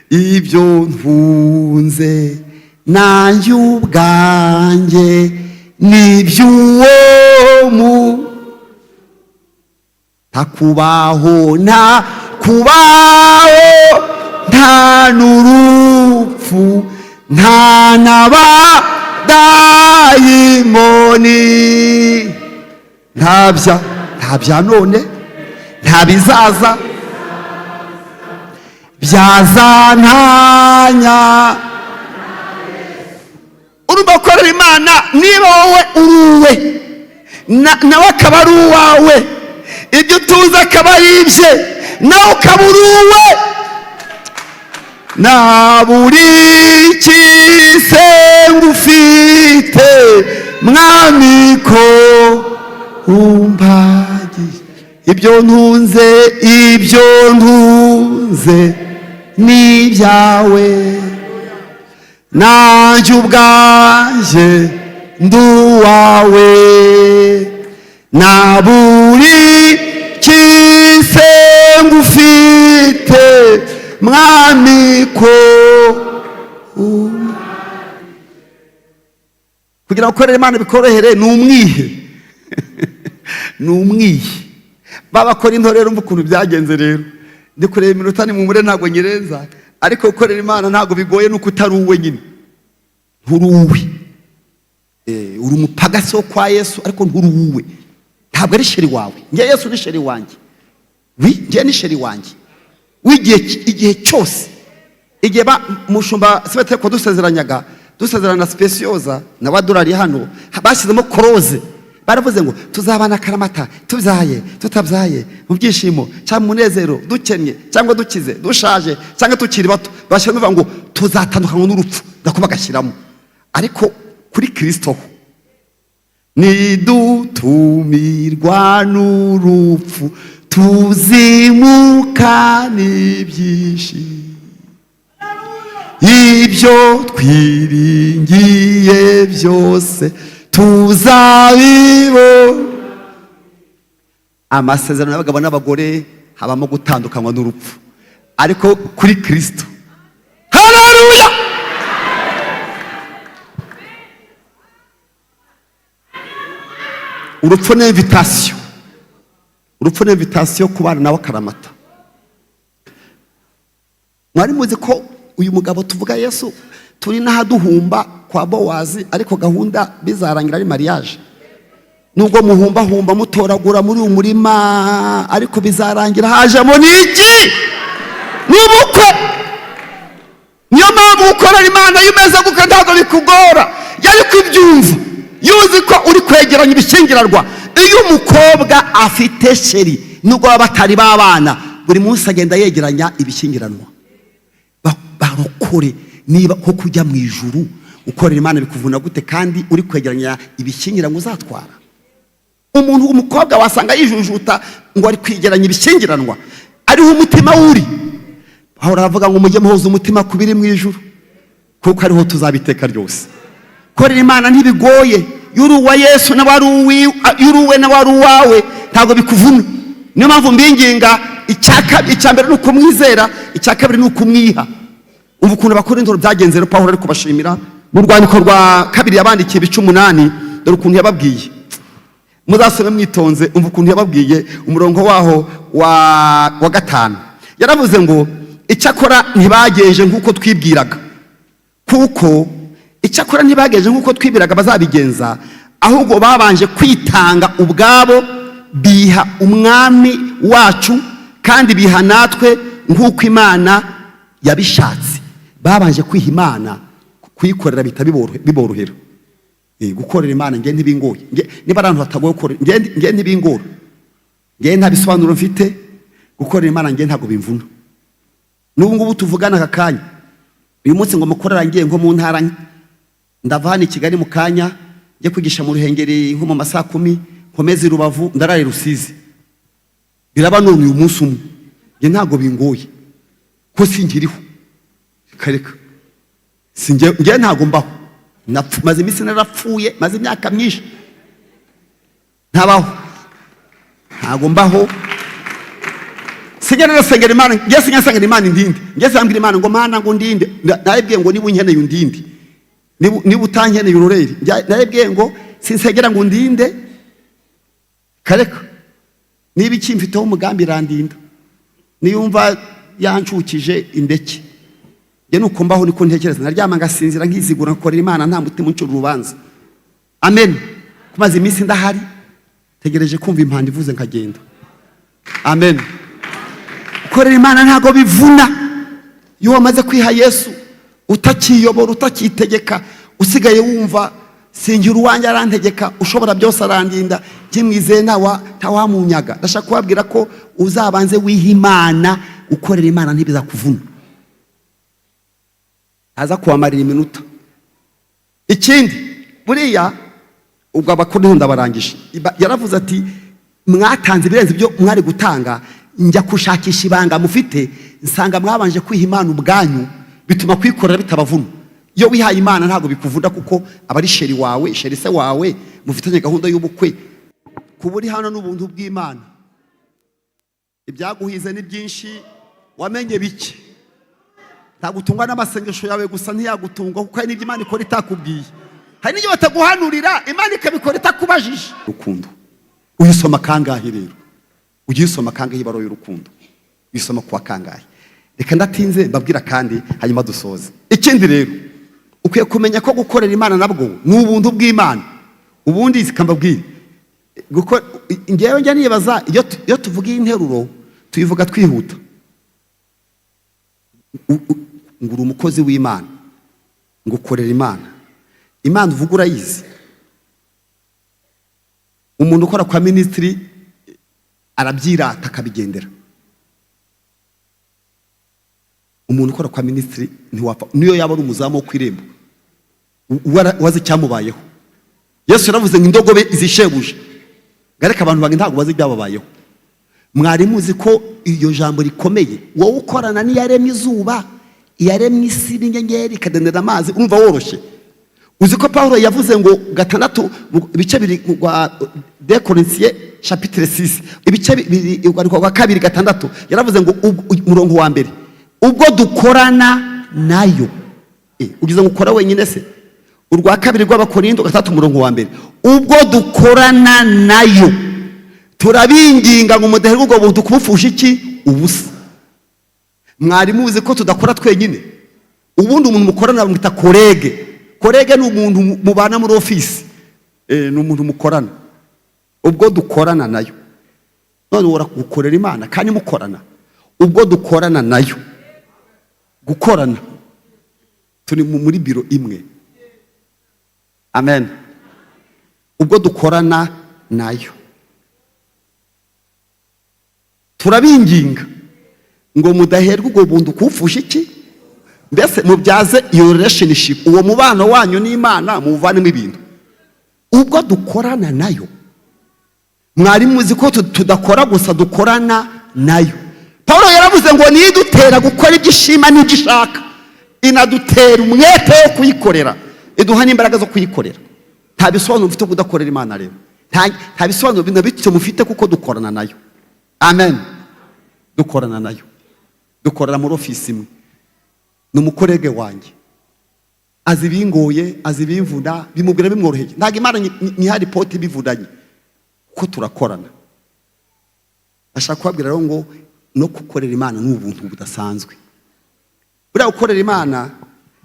Ibyo ntunze nanjye ubwanjye n'iby'uwo ntakubaho nta n'urupfu, nta n'abadayimoni, nta bya none, nta bizaza byazantanya. Urumva gukorera Imana, niba wowe uruwe nawe akaba ari uwawe, ibyo utuze akaba ari ibye nawe ukaba uruwe, na buri se ngufite mwami ko umbagije. Ibyo ntunze n'ibyawe, nanjye ubwanjye nduwawe, na buri se ngufite mwami ko. Kugira ngo ukorere Imana bikorohere ni umwihe. Babakora intorero mva ukuntu byagenze rero. Ndi kureba iminota ni mumure ntabwo nyirenza, ariko gukorera Imana ntabwo bigoye nuko utari uwe nyine. Nturuwe. Uri umupagasi wo kwa Yesu ariko nturuwe. Ntabwo ari sheri wawe. Nge Yesu ni sheri wanjye. Nge ni sheri wanjye. Igihe cyose. Igihe mushumba sebete ko dusezerana speciosa na badurari hano bashyizemo close. Baravuze ngo tuzabana karamata, tubyaye tutabyaye, mu byishimo cyangwa mu munezero, dukennye cyangwa dukize, dushaje cyangwa tukiri bato. Bashyira ngo tuzatandukanywa n'urupfu, ndakuba gashyiramo. Ariko kuri Kristo nidutumirwa n'urupfu, tuzimuka n'ibyishimo. Ibyo twiringiye byose tuzabibo. Amasezerano y'abagabo n'abagore habamo gutandukanywa n'urupfu, ariko kuri Kristo, haleluya, urupfu ni invitation. Urupfu ni invitation kubana nawe karamata. Mwari muzi ko uyu mugabo tuvuga Yesu turi n'ahaduhumba kwa Bowazi, ariko gahunda bizarangira ari mariage. Nubwo muhumba mutoragura muri umurima, ariko bizarangira hajemo n'iki? N'ubukwe. Niyo mpamvu ukorera Imana yumeze gukora ntabwo bikugora. Yari kwibyumva yuzi ko uri kwegeranya ibishyingiranwa. Iyo umukobwa afite sheri nubwo baba batari babana, buri munsi agenda yegeranya ibishyingiranwa. Barokore niba ko kujya mu ijuru ukorera Imana bikuvuna gute kandi uri kwegeranya ibishyingiranwa uzatwara? Umuntu umukobwa wasanga yijujuta ngo ari kwigeranya ibishyingiranwa, ariho umutima uri. Aho ravuga ngo mujye muhoza umutima kubiri mu ijuru, kuko ariho tuzabiteka ryose. Korera Imana ntibigoye. Yuruwa Yesu na waruwi, yuruwe na waruwawe, ntago bikuvuna. Niyo mpamvu mbinginga icyambere nuko mwizera, icyakabiri nuko mwiha. Umva ukuntu abakorintho byagenze rero Pawulo ari kubashimira mu rwandiko rwa kabiri yabandikiye ibice 8, dore ukuntu yababwiye. Muzasome mwitonze, umva ukuntu yababwiye umurongo waho wa 5. Yaravuze ngo icyakora ntibageje nkuko twibwiraga, kuko icyakora ntibageje nkuko twibwiraga bazabigenza, ahubwo babanje kwitanga ubwabo, biha umwami wacu kandi biha natwe nkuko Imana yabishatse. Babanje kwiha Imana, kuyikorera biborohera. Gukorera Imana nge ntibingoye. Niba abantu batagoye gukora nge ntibingora. Nge nta bisobanuro mfite. Gukorera Imana nge ntago bimvuna. N'ubu ngubu tuvugana aka kanya, uyu munsi ngo mukorera ngiye nko mu ntara, ndavana i Kigali mu kanya ngiye kwigisha mu Ruhengeri nko mu masaha 10, nkomeze Rubavu ndarare Rusizi. Biraba none uyu munsi umwe. Nge ntago bingoye ko singiriho. Kareka nge ntago mbaho. Maze iminsi narapfuye, maze imyaka myinshi ntabaho, ntago mbaho. Sengera nasengera Imana, ngese nyasengera Imana indinde. Ngese ambira Imana ngo Mana ngo ndinde. Nayibwiye ngo niba unkeneye undinde, niba utankeneye uroreri. Nayibwiye ngo sinsegera ngo ndinde. Kareka niba ikimfiteho umugambi randinda, niyumva yancukije indeke. Nge nuko mbaho niko ntekereza, naryama ngasinzira nkizigura nkorera Imana nta mutima uncura urubanza. Amen. Kumaze iminsi ndahari tegereje kumva impanda ivuze nkagenda. Amen. Korera Imana ntago bivuna. Iyo wamaze kwiha Yesu, utakiyobora, utakitegeka, usigaye wumva singira uwanjye arantegeka, ushobora byose arandinda, kimwizeye ntawamunyaga. Ndashaka kubabwira ko uzabanze wiha Imana, ukorera Imana ntibizakuvuna. Aza kubamarira iminota. Ikindi buriya ubwo abakorintho ndabarangije, yaravuze ati mwatanze ibirenze ibyo mwari gutanga, njya kushakisha ibanga mufite, nsanga mwabanje kwiha Imana ubwanyu, bituma kwikorera bitabavuna. Iyo wihaye Imana ntago bikuvunda, kuko abari sheri wawe, sheri se wawe, mufitanye gahunda y'ubukwe. Kuburi hano n'ubuntu bw'Imana. Ibyaguhize ni byinshi, wamenye bike. Ntagutungwa n'amasengesho yawe gusa, ntiyagutungwa kuko hari n'ibyo Imana ikora itakubwiye. Hari n'ibyo bataguhanurira Imana ikabikora itakubajije. Rukundo uyisoma kangahe rero? Ujisoma kangahe ibaro y'urukundo? Uyisoma kwa kangahe? Reka ndatinze mbabwira kandi hanyuma dusoze. Ikindi rero ukwiye kumenya ko gukorera Imana nabwo ni ubuntu bw'Imana. Ubundi zikambabwira ngewe njya nibaza, iyo tuvuga iyi nteruro tuyivuga twihuta. Ngura umukozi w'Imana, ngukorera Imana. Imana uvuga urayizi. Umuntu ukora kwa ministry arabyirata akabigendera. Umuntu ukora kwa ministry ntiwapfa, niyo yaba ari umuzamu wo kwirembo wazi cyamubayeho. Yesu yaravuze ngo indogobe izishebuje, gareka abantu bange ntago bazi byababayeho. Mwari muzi ko iyo jambo rikomeye, wowe ukorana n'iyaremye izuba, iyaremye isi n'inyenyeri ikadenera amazi, umva woroshye. Uzi ko Pawulo yavuze ngo 6 ibice 2 kwa 2 Corinthiens chapitre 6 ibice 2 kwa 2:6 yaravuze ngo umurongo wa mbere, ubwo dukorana nayo. Ugize ngo ukora wenyine se? Urwa kabiri rw'Abakorinto 3 umurongo wa mbere, ubwo dukorana nayo turabinginga ngo mudahe ubwo buntu kubufusha iki ubusa. Mwari muzi ko tudakora twenyine, ubundi umuntu mukorana bamwita korege ni umuntu mubana muri ofisi, ni umuntu mukorana. Ubwo dukorana nayo, none uragukorera Imana kandi mukorana. Ubwo dukorana nayo, gukorana, turi muri biro imwe. Amen. Ubwo dukorana nayo, turabinginga ngo mudaherwa ubwo buntu kufusha iki, mbese mubyaze iyo relationship, uwo mubano wanyu n'Imana muvanemo ibintu. Ubwo dukorana nayo, mwari muzi ko tudakora gusa, dukorana nayo. Paulo yaravuze ngo nidutera gukora ibyishima n'igishaka, inadutera umwete wo kuyikorera, iduha n'imbaraga zo kuyikorera. Nta bisobanuro mfite kudakorera Imana rero, nta bisobanuro binabitse mufite kuko dukorana nayo. Amen. Dukorana nayo, dukorera muri ofisi imwe. Numukorege wanjye, azi bingoye, azi bimvuna, bimubwira bimworoheye. Ntago Imana ni hari poti bivudanye ko turakorana. Ashaka kubabwira rero ngo no gukorera Imana ni ubuntu budasanzwe. Buriya gukorera Imana,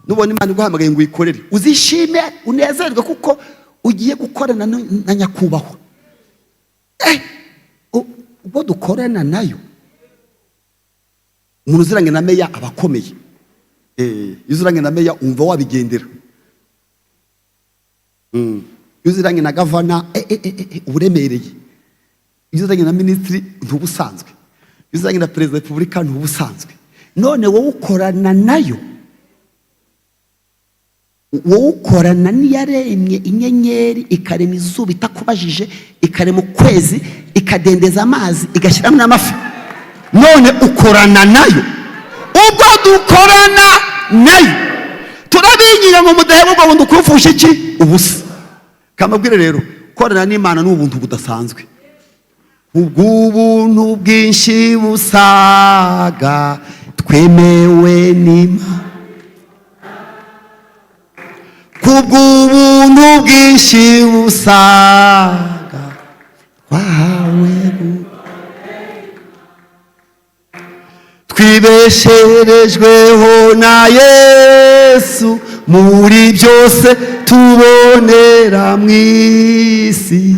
nubona Imana iguhamagaye ngo uyikorere, uzishime unezerwe kuko ugiye gukorana na nyakubahwa. Ubwo dukorana nayo, umuntu uziranye na meya abakomeye. Uziranye na meya umva wabigendera. Uziranye na gavana uremereye. Uziranye na ministry ntubusanzwe. Uziranye na perezida wa Repubulika ntubusanzwe. None wowe ukorana nayo, wowe ukorana n'iyaremye inyenyeri, ikarema izuba itakubajije, ikarema ukwezi, ikadendeza amazi, igashyiramo n'amafi. None ukorana nayo. Ubwo dukorana nayo, turabinginga ngo mudaherwa ubwo buntu kufusha iki, ubusa. Kamabwire rero, korana n'Imana ni ubuntu budasanzwe. Ubw'ubuntu bwinshi busaga twemewe n'Imana, kubw'ubuntu bwinshi busaga twahawe, twibesherejweho na Yesu muri byose tubonera mu isi.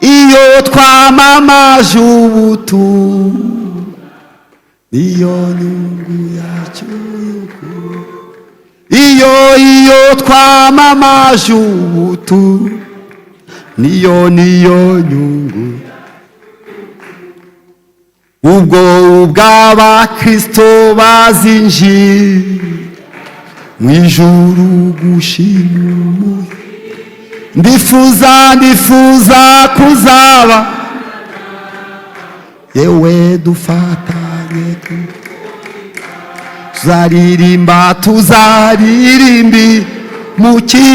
Iyo twamamaje ubutumwa, niyo nyungu yacu y'ukuri. Iyo twamamaje ubutumwa, niyo nyungu. Ubwo ubw'abakristo bazinjiye mu ijuru gushima, ndifuza kuzaba yewe dufatanye, tuzaririmbi muki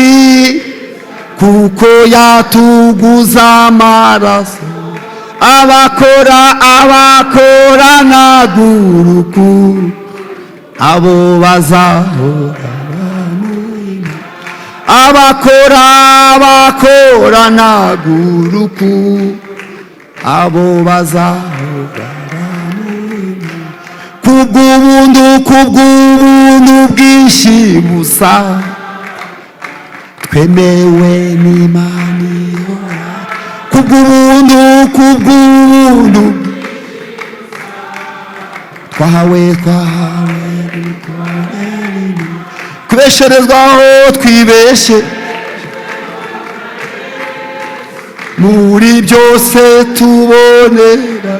kuko yatuguza amaraso. Abakora naguruku, abo bazahora abakora naguruku, abo bazahora. Kubw'ubuntu bwinshi busa twemewe n'Imana ihora. Kubw'ubuntu twahawe kubesherezwaho, twibeshe muri byose tubonera.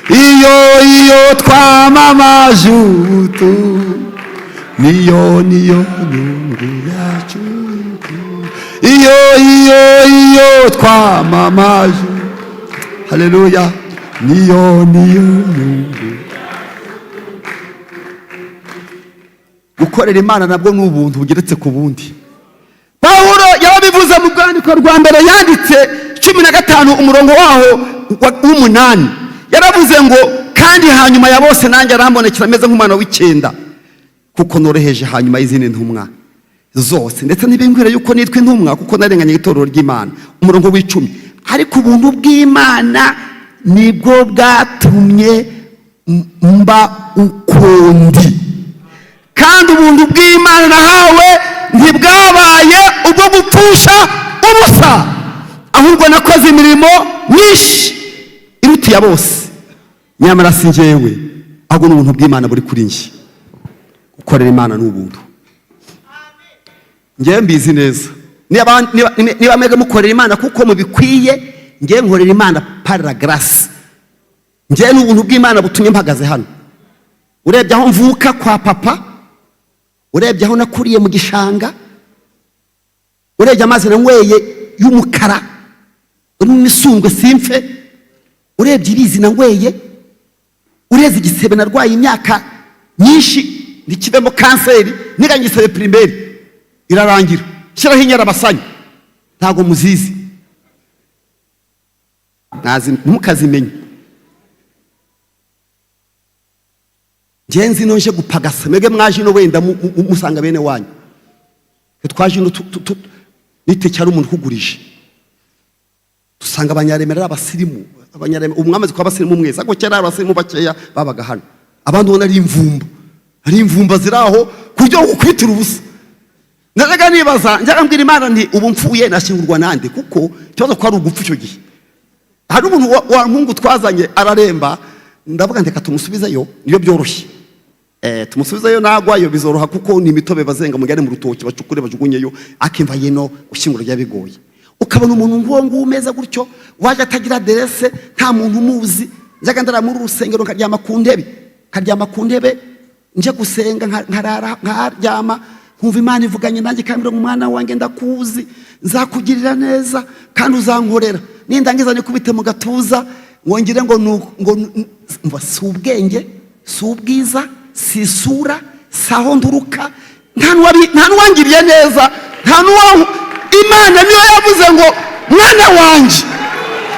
Iyo twamamaje ubutumwa, niyo nyungu yacu. Iyo twamamaje, haleluya, niyo nyungu. Gukorera Imana nabwo ni ubuntu bugeretse ku bundi. Pawulo yabivuze mu rwandiko rwa mbere yanditse 15 umurongo waho w'8, yaravuze ngo kandi hanyuma ya bose nanjye arambonekera ameze nk'umwana w'Icyenda, kuko noroheje hanyuma y'izindi ntumwa zose, ndetse ntibimbwira yuko nitwa intumwa kuko narenganye itorero ry'Imana. Umurongo w'10, ariko ubuntu bw'Imana nibwo bwatumye mba ukundi, kandi ubuntu bw'Imana nahawe ntibwabaye ubwo gupfusha ubusa, ahubwo nakoze imirimo myinshi irutiye bose, nyamara si njyewe, ahubwo n'ubuntu bw'Imana buri kuri njye. Gukorera Imana n'ubuntu. Njyewe mbizi neza, niba mwebwe mukorera Imana kuko mubikwiye, njyewe nkorera Imana par la grâce. Njyewe n'ubuntu bw'Imana butumye mpagaze hano. Urebye aho mvuka kwa papa, urebye aho nakuriye mu gishanga, urebye amazi nanyweye y'umukara urimo imisundwe simfe, urebye ibizi nanyweye, ureze igisebe narwaye imyaka myinshi ndikivemo kanseri, niga ngisebe primaire irarangira, shyiraho inyarabasanya, ntago muzizi, ntukazimenye. Ngenzi nonje gupagasa, mwebwe mwaje no wenda musanga bene wanyu, twaje no nite cyari umuntu kugurije, dusanga abanyaremera abasirimu, abanyaremera umwamaze kwa abasirimu mwese, ako cyari abasirimu bakeya babaga hano, abandi ubona ari imvumba ziraho kuryo gukwitira ubusa. Naraga nibaza njya ambwira Imana nti ubu mfuye nashingurwa nande, kuko cyazo ko ari ugupfu cyo gihe. Hari umuntu wa Mungu twazanye araremba, ndavuga ndeka tumusubizeyo niyo byoroshye. Tumusubizeyo nagwayo bizoroha, kuko ni imitobe bazenga mugane mu rutoki bacukure bajugunyeyo, akimva yeno ushinguro ryabigoye. Ukabona umuntu ngo umeze gutyo waje atagira adresse, nta muntu umuzi, njaga ndara muri urusengero nkaryama ku ntebe, nje gusenga nkaryama, nkumva Imana ivuganye nanjye kambira ngo umwana wanjye ndakuzi, nzakugirira neza kandi uzankorera, nindangiza nikubite mu gatuza ngongire ngo si ubwenge, si ubwiza, si isura, saho nduruka, nta nuwangiriye neza, nta nuwaho. Imana niyo yavuze ngo mwana wanjye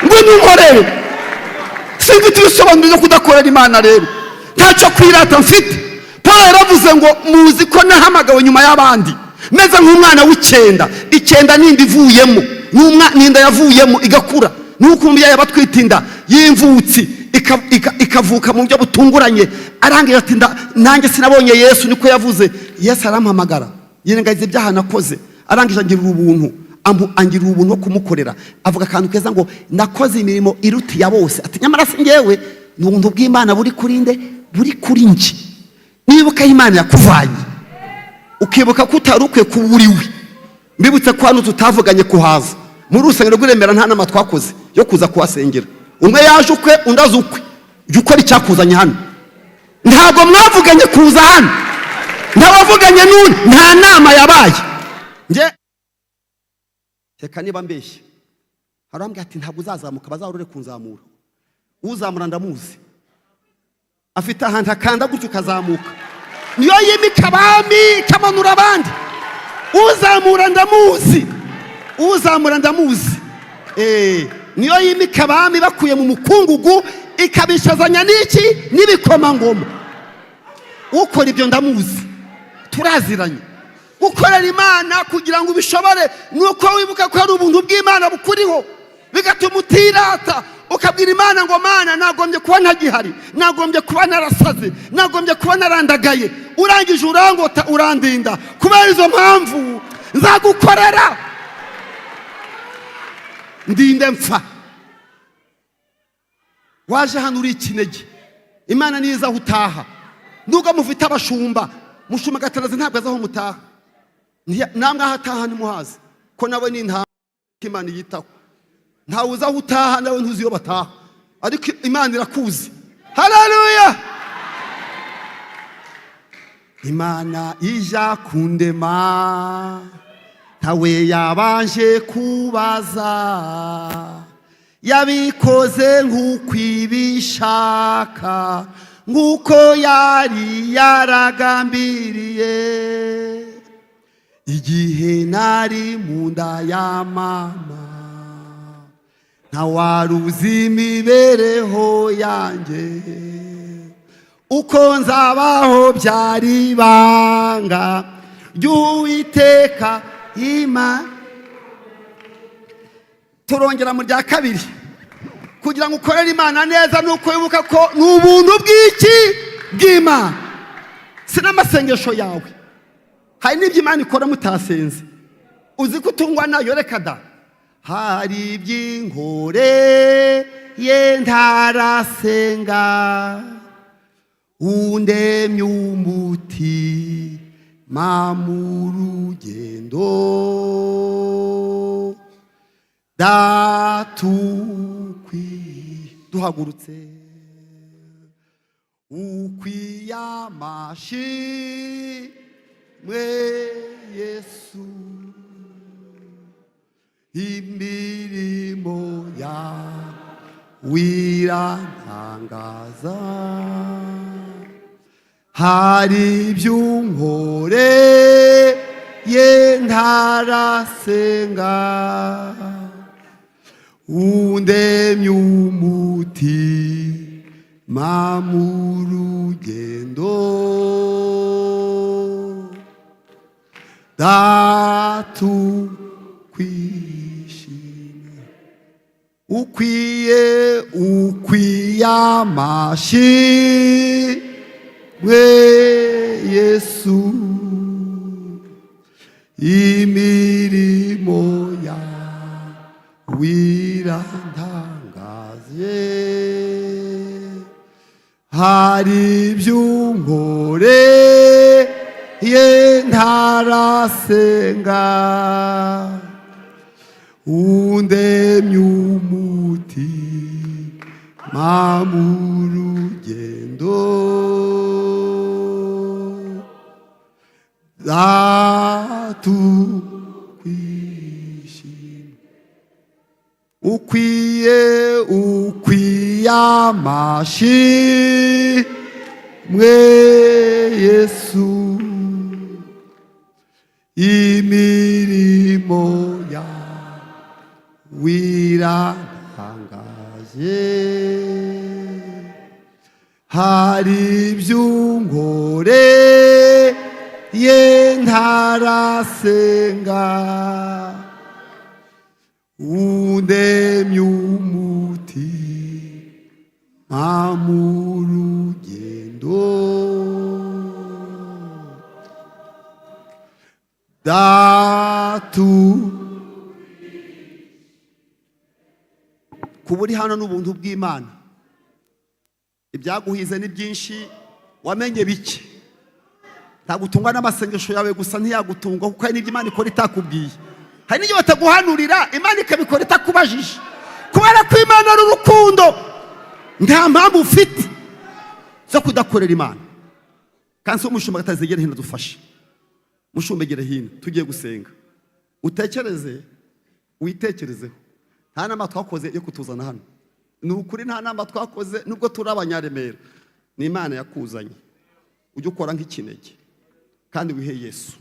ngo ninkorere. Singiti bisobanuro byo kudakorera Imana rero, ntacyo kwirata mfite. Paul yaravuze ngo muzi ko nahamagawe nyuma y'abandi, meze nk'umwana w'icyenda nindi ivuyemo, n'inda yavuyemo igakura, nuko umubyeyi abatwitinda y'imvutsi ikavuka mu buryo butunguranye, arangira ati nanjye sinabonye Yesu, niko yavuze. Yesu arampamagara, yirengagiza ibyaha nakoze, arangije angirira ubuntu bwo kumukorera, avuga akantu keza ngo nakoze imirimo irutiye bose, ati nyamara si njyewe, n'ubuntu bw'Imana buri kuri nde, buri kuri njye. Nibuka Imana yakuvanye, ukibuka ko utari ukwiye kuba uriwe. Mbibutse ko hano tutavuganye kuhaza muri urusengero rw'Iremera, nta nama twakoze yo kuza kuhasengera. Umwe yaje ukwe, undi aza ukwe, jya ukora icyakuzanye hano. Ntabwo mwavuganye kuza hano, ntawavuganye n'undi, nta nama yabaye. Reka niba mbeshye, harambwira ati ntabwo uzazamuka, bazarure kunzamura. Uzamura ndamuzi, afite ahantu akanda gutyo ukazamuka, niyo yimika abami kamanura abandi. Uzamura ndamuzi, niyo yimika abami bakuye mu mukungugu ikabishazanya n'iki n'ibikomangoma. Ukora ibyo ndamuzi, turaziranye. Gukorera Imana kugira ngo ubishobore nuko wibuka ko ari ubuntu bw'Imana bukuriho, bigatuma utirata, ukabwira Imana ngo Mana nagombye kuba ntagihari, nagombye kuba narasaze, nagombye kuba narandagaye, urangije urangota urandinda, kubera izo mpamvu nzagukorera ndinde mpfa. Waje hano uri ikinege, Imana niza aho utaha. Nubwo mufite abashumba, mushuma gatarazi ntabwo azaho mutaha, namwe aho ataha nimuhazi, ko nawe ni nta Imana yitaho. Ntawe uzaho utaha, nawe ntuzi iyo bataha, ariko Imana irakuzi. Haleluya! Imana ija kundema, ntawe yabanje kubaza, yabikoze nk'uko ibishaka, nk'uko yari yaragambiriye. Igihe nari mu nda ya mama, ntawaruzi imibereho yanjye, uko nzabaho byari ibanga ry'Uwiteka Imana. Turongera mu rya kabiri, kugira ngo ukorere Imana neza nuko wibuka ko n'ubuntu bw'iki bw'Imana. si n'amasengesho yawe, hari n'ibyo Imana ikora mutasenze. Uzi ko utungwa nayo, reka da. Hari iby'inkore ye ntarasenga, undemye umutima mu rugendo, duhagurutse ukwiye amashimwe Yesu, imirimo yawe irantangaza. Hari iby'unkoreye ntarasenga, undemye umutima mu rugendo, kwishimye. Ukwiye amashimwe Yesu, imirimo yawe irantangaje. Hari iby'unkoreye ntarasenga, undemye umutima mu rugendo, kwishima. Ukwiye amashimwe Yesu, imirimo yawe irantangaje. Hari iby'unkoreye ntarasenga, undemye umutima mu rugendo, kuba uri hano n'ubuntu bw'Imana. Ibyaguhize ni byinshi, wamenye bike. Ntagutungwa n'amasengesho yawe gusa, ntiyagutungwa kuko hari n'ibyo Imana ikora itakubwiye. Hari n'ibyo bataguhanurira, Imana ikabikora itakubajije. Kubera ko Imana ari urukundo, nta mpamvu ufite zo kudakorera Imana. Kandi umushumba atazegera hino dufashe. Mushumba egera hino, tugiye gusenga. Utekereze, witekerezeho. Nta nama twakoze yo kutuzana hano. Ni ukuri nta nama twakoze, nubwo turi abanyaremera. Ni Imana yakuzanye. Ujye ukora nk'ikinege kandi wihe Yesu.